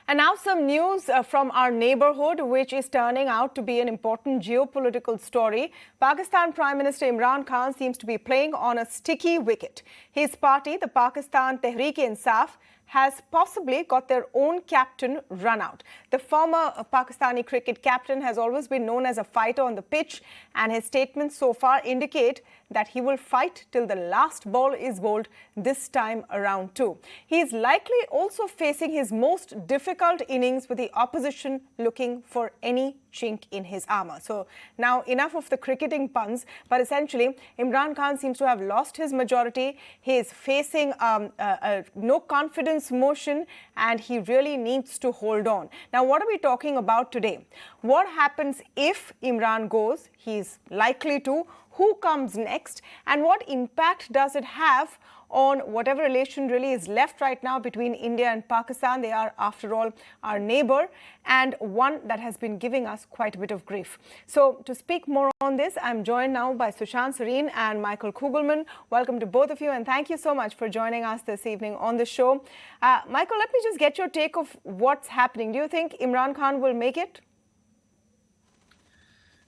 And now some news from our neighborhood, which is turning out to be an important geopolitical story. Pakistan Prime Minister Imran Khan seems to be playing on a sticky wicket. His party, the Pakistan Tehreek-e-Insaf, has possibly got their own captain run out. The former Pakistani cricket captain has always been known as a fighter on the pitch, and his statements so far indicate that he will fight till the last ball is bowled this time around too. He is likely also facing his most difficult innings, with the opposition looking for any chink in his armour. So now enough of the cricketing puns, but essentially Imran Khan seems to have lost his majority. He is facing a no confidence motion, and he really needs to hold on. Now, what are we talking about today? What happens if Imran goes? He's likely to. Who comes next? And what impact does it have on whatever relation really is left right now between India and Pakistan? They are, after all, our neighbour, and one that has been giving us quite a bit of grief. So to speak more on this, I'm joined now by Sushant Sareen and Michael Kugelman. Welcome to both of you, and thank you so much for joining us this evening on the show. Michael, let me just get your take of what's happening. Do you think Imran Khan will make it?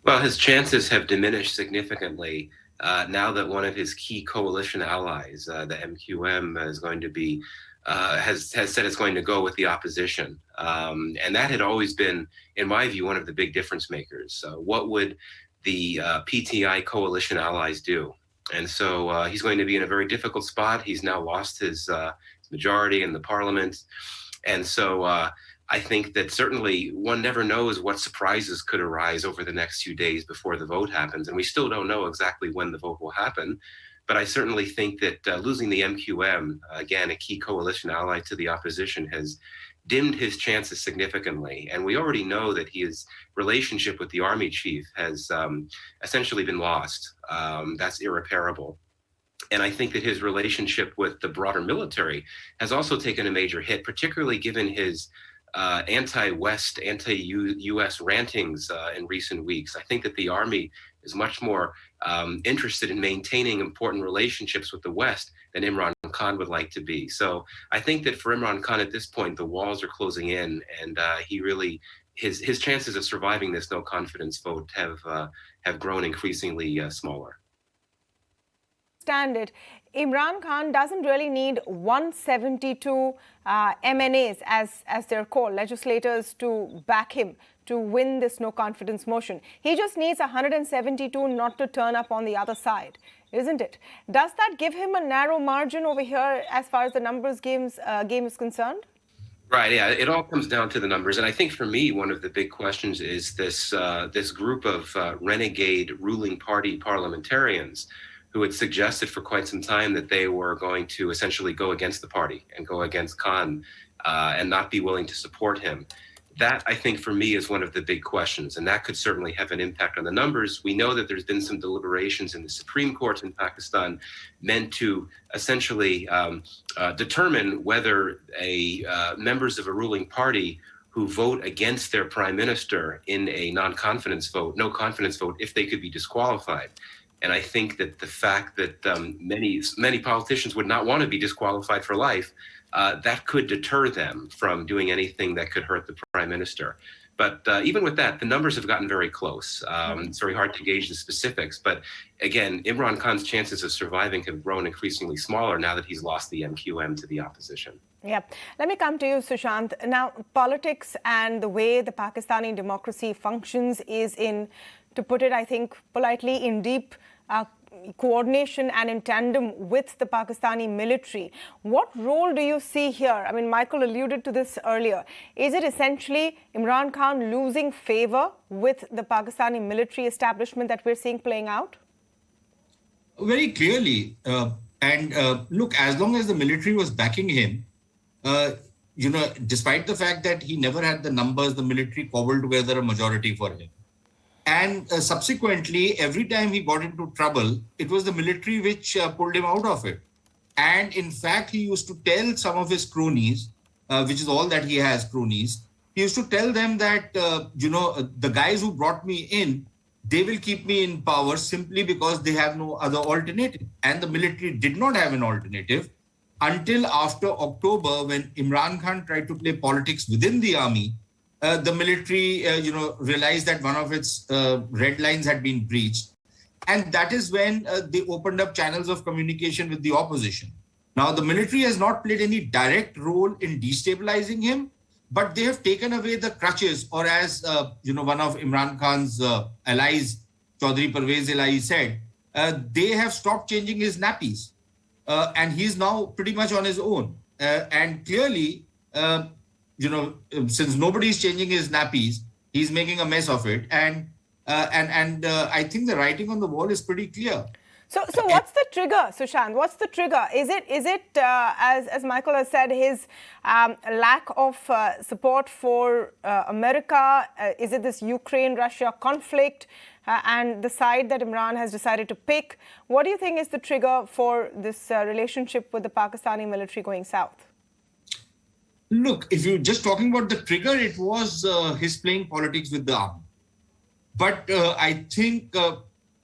Well, his chances have diminished significantly now that one of his key coalition allies, the MQM, is going to be has said it's going to go with the opposition, and that had always been, in my view, one of the big difference makers. What would the PTI coalition allies do? And so he's going to be in a very difficult spot. He's now lost his majority in the parliament, and so. I think that certainly one never knows what surprises could arise over the next few days before the vote happens. And we still don't know exactly when the vote will happen. But I certainly think that losing the MQM, again, a key coalition ally to the opposition, has dimmed his chances significantly. And we already know that his relationship with the army chief has essentially been lost. That's irreparable. And I think that his relationship with the broader military has also taken a major hit, particularly given his anti-West, anti-U.S. rantings in recent weeks. I think that the Army is much more interested in maintaining important relationships with the West than Imran Khan would like to be. So I think that for Imran Khan at this point, the walls are closing in, and he really, his chances of surviving this no confidence vote have grown increasingly smaller. It. Imran Khan doesn't really need 172 MNAs, as they're called, legislators, to back him to win this no confidence motion. He just needs 172 not to turn up on the other side, isn't it? Does that give him a narrow margin over here as far as the numbers game is concerned? Right, yeah, it all comes down to the numbers. And I think for me, one of the big questions is this group of renegade ruling party parliamentarians who had suggested for quite some time that they were going to essentially go against the party and go against Khan and not be willing to support him. That, I think, for me, is one of the big questions, and that could certainly have an impact on the numbers. We know that there's been some deliberations in the Supreme Court in Pakistan meant to essentially determine whether members of a ruling party who vote against their prime minister in a no confidence vote, if they could be disqualified. And I think that the fact that many politicians would not want to be disqualified for life, that could deter them from doing anything that could hurt the prime minister. But even with that, the numbers have gotten very close. It's very hard to gauge the specifics. But again, Imran Khan's chances of surviving have grown increasingly smaller now that he's lost the MQM to the opposition. Yeah. Let me come to you, Sushant. Now, politics and the way the Pakistani democracy functions is in, to put it, I think, politely, in deep coordination and in tandem with the Pakistani military. What role do you see here? I mean, Michael alluded to this earlier. Is it essentially Imran Khan losing favor with the Pakistani military establishment that we're seeing playing out? Very clearly. Look, as long as the military was backing him, despite the fact that he never had the numbers, the military cobbled together a majority for him. And subsequently, every time he got into trouble, it was the military which pulled him out of it. And in fact, he used to tell some of his cronies, which is all that he has, cronies, he used to tell them that, the guys who brought me in, they will keep me in power simply because they have no other alternative. And the military did not have an alternative. until after October, when Imran Khan tried to play politics within the army. The military, realized that one of its red lines had been breached. And that is when they opened up channels of communication with the opposition. Now, the military has not played any direct role in destabilizing him, but they have taken away the crutches, or as, one of Imran Khan's allies, Chaudhry Parvez Elahi said, they have stopped changing his nappies. And he's now pretty much on his own. And clearly, since nobody's changing his nappies, he's making a mess of it. And I think the writing on the wall is pretty clear. So what's the trigger, Sushant? What's the trigger? Is it as Michael has said, his lack of support for America? Is it this Ukraine-Russia conflict and the side that Imran has decided to pick? What do you think is the trigger for this relationship with the Pakistani military going south? Look, if you're just talking about the trigger, it was his playing politics with the army. But I think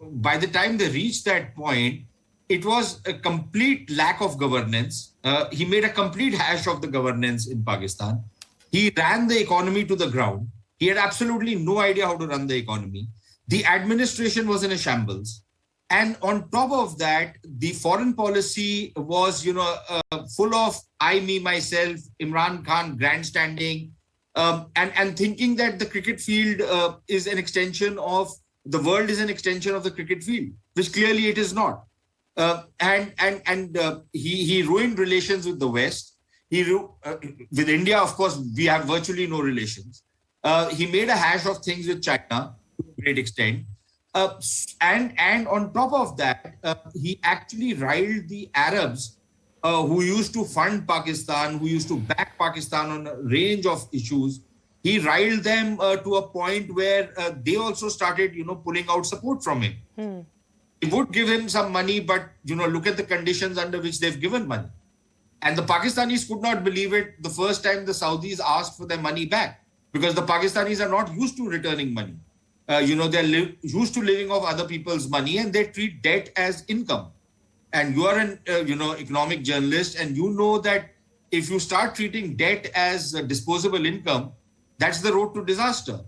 by the time they reached that point, it was a complete lack of governance. He made a complete hash of the governance in Pakistan. He ran the economy to the ground. He had absolutely no idea how to run the economy. The administration was in a shambles. And on top of that, the foreign policy was, full of I, me, myself, Imran Khan grandstanding, and thinking that the cricket field is an extension of, the world is an extension of the cricket field, which clearly it is not. He ruined relations with the West. With India, of course, we have virtually no relations. He made a hash of things with China to a great extent. And on top of that, he actually riled the Arabs who used to fund Pakistan, who used to back Pakistan on a range of issues. He riled them to a point where they also started, pulling out support from him. He would give him some money, but, look at the conditions under which they've given money. And the Pakistanis could not believe it the first time the Saudis asked for their money back, because the Pakistanis are not used to returning money. They're used to living off other people's money, and they treat debt as income. And you are an, economic journalist, and you know that if you start treating debt as disposable income, that's the road to disaster.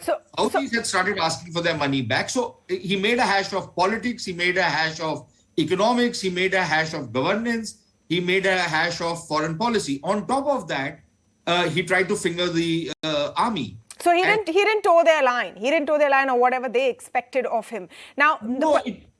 So Saudis had started asking for their money back. So he made a hash of politics, he made a hash of economics, he made a hash of governance, he made a hash of foreign policy. On top of that, he tried to finger the army. So he didn't toe their line. He didn't toe their line or whatever they expected of him. Now,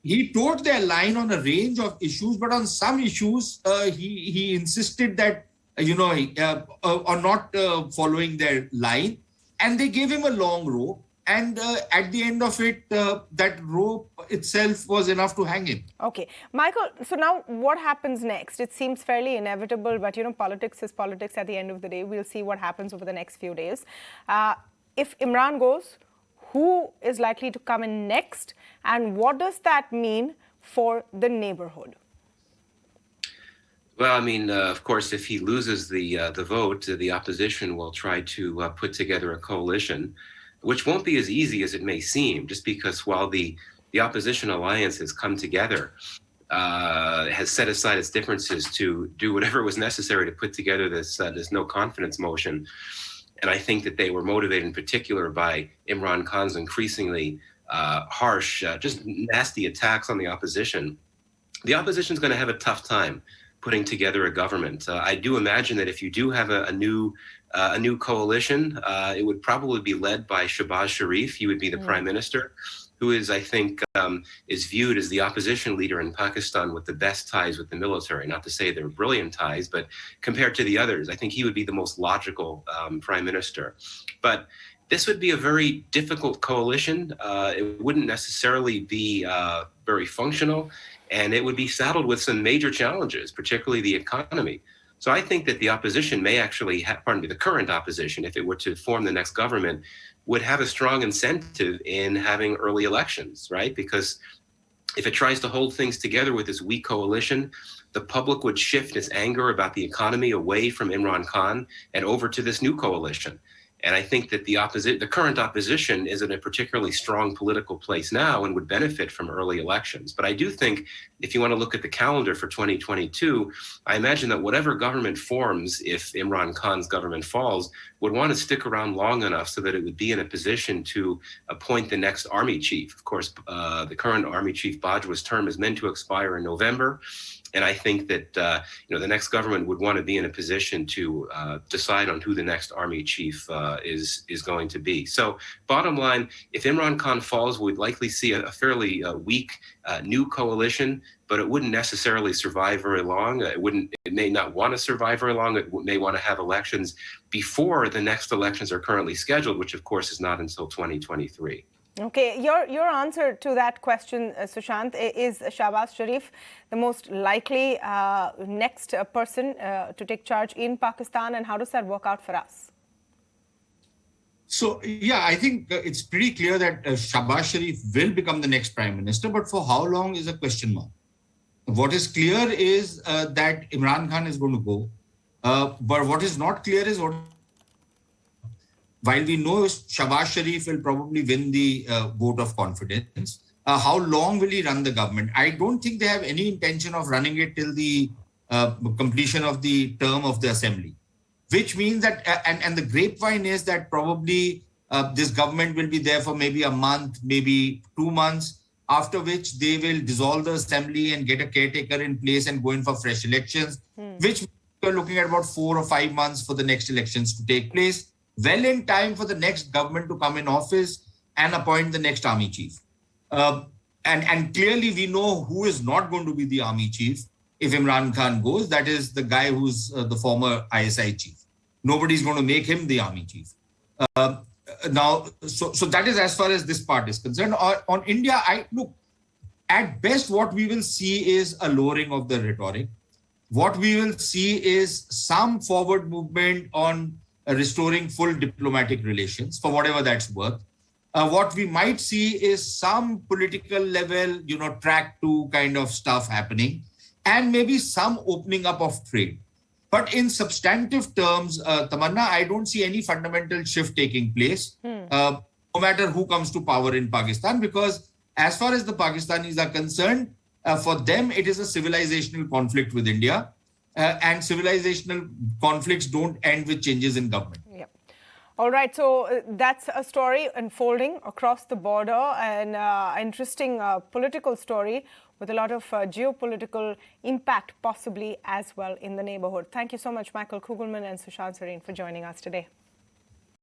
he towed their line on a range of issues, but on some issues, he insisted that on not following their line, and they gave him a long rope. And at the end of it, that rope itself was enough to hang him. Okay. Michael, so now what happens next? It seems fairly inevitable, but, politics is politics at the end of the day. We'll see what happens over the next few days. If Imran goes, who is likely to come in next? And what does that mean for the neighborhood? Well, I mean, of course, if he loses the vote, the opposition will try to put together a coalition, which won't be as easy as it may seem, just because while the opposition alliance has come together, has set aside its differences to do whatever was necessary to put together this no confidence motion. And I think that they were motivated in particular by Imran Khan's increasingly harsh, just nasty attacks on the opposition. The opposition is going to have a tough time putting together a government. I do imagine that if you do have a new coalition, it would probably be led by Shehbaz Sharif. He would be the prime minister, who is, I think, is viewed as the opposition leader in Pakistan with the best ties with the military. Not to say they're brilliant ties, but compared to the others, I think he would be the most logical prime minister. But this would be a very difficult coalition. It wouldn't necessarily be very functional, and it would be saddled with some major challenges, particularly the economy. So I think that the opposition may actually the current opposition, if it were to form the next government, would have a strong incentive in having early elections, right? Because if it tries to hold things together with this weak coalition, the public would shift its anger about the economy away from Imran Khan and over to this new coalition. And I think that the current opposition is in a particularly strong political place now and would benefit from early elections. But I do think if you want to look at the calendar for 2022, I imagine that whatever government forms, if Imran Khan's government falls, would want to stick around long enough so that it would be in a position to appoint the next army chief. Of course, the current army chief Bajwa's term is meant to expire in November. And I think that the next government would want to be in a position to decide on who the next army chief is going to be. So bottom line, if Imran Khan falls, we'd likely see a fairly weak new coalition, but it wouldn't necessarily survive very long. It may not want to survive very long. It may want to have elections before the next elections are currently scheduled, which of course is not until 2023. Okay, your answer to that question, Sushant, is Shahbaz Sharif the most likely next person to take charge in Pakistan, and how does that work out for us? So, yeah, I think it's pretty clear that Shahbaz Sharif will become the next prime minister, but for how long is a question mark. What is clear is that Imran Khan is going to go, but what is not clear is while we know Shahbaz Sharif will probably win the vote of confidence, how long will he run the government? I don't think they have any intention of running it till the completion of the term of the assembly, which means that, and the grapevine is that probably this government will be there for maybe a month, maybe 2 months, after which they will dissolve the assembly and get a caretaker in place and go in for fresh elections, which we're looking at about 4 or 5 months for the next elections to take place. Well in time for the next government to come in office and appoint the next army chief. And clearly we know who is not going to be the army chief if Imran Khan goes. That is the guy who's the former ISI chief. Nobody's going to make him the army chief. Now, so that is as far as this part is concerned. On India, look, at best what we will see is a lowering of the rhetoric. What we will see is some forward movement on restoring full diplomatic relations, for whatever that's worth. What we might see is some political level, track 2 kind of stuff happening, and maybe some opening up of trade. But in substantive terms, Tamanna, I don't see any fundamental shift taking place, no matter who comes to power in Pakistan, because as far as the Pakistanis are concerned, for them, it is a civilizational conflict with India. And civilizational conflicts don't end with changes in government. Yeah. All right. So that's a story unfolding across the border, and interesting political story with a lot of geopolitical impact possibly as well in the neighborhood. Thank you so much, Michael Kugelman and Sushant Sareen, for joining us today.